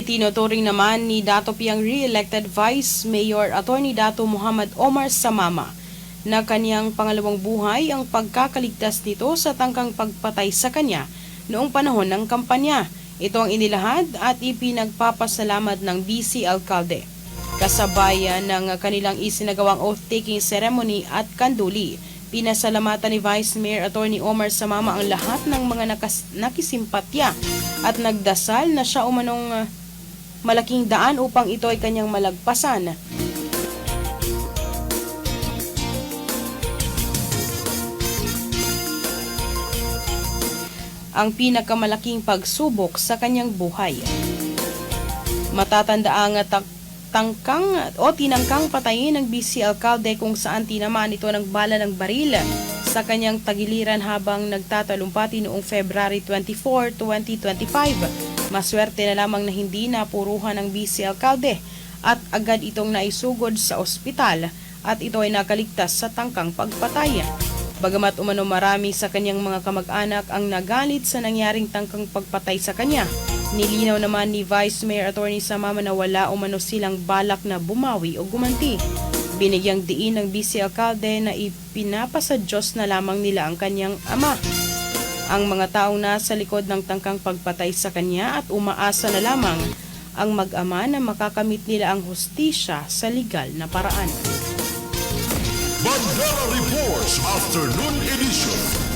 Itinuturing naman ni Dato Piang re-elected Vice Mayor Attorney Dato Muhammad Omar Samama na kaniyang pangalawang buhay ang pagkakaligtas nito sa tangkang pagpatay sa kanya noong panahon ng kampanya. Ito ang inilahad at ipinagpapasalamat ng BC Alcalde. Kasabayan ng kanilang isinagawang oath-taking ceremony at kanduli, pinasalamatan ni Vice Mayor Attorney Omar Samama ang lahat ng mga nakisimpatya at nagdasal na siya umanong malaking daan upang ito ay kanyang malagpasan. Ang pinakamalaking pagsubok sa kanyang buhay. Matatanda ang tinangkang patayin ng BC Alcalde kung saan tinamaan ito ng bala ng baril sa kanyang tagiliran habang nagtatalumpati noong February 24, 2025. Maswerte na lamang na hindi napuruhan ng BC Alcalde at agad itong naisugod sa ospital at ito ay nakaligtas sa tangkang pagpatay. Bagamat umano marami sa kanyang mga kamag-anak ang nagalit sa nangyaring tangkang pagpatay sa kanya, nilinaw naman ni Vice Mayor Attorney Samama na wala umano silang balak na bumawi o gumanti. Binigyang diin ng BC Alcalde na ipinapasa Diyos na lamang nila ang kanyang ama, ang mga taong nasa likod ng tangkang pagpatay sa kanya at umaasa na lamang ang mag-ama na makakamit nila ang hustisya sa legal na paraan. Bandera Reports Afternoon Edition.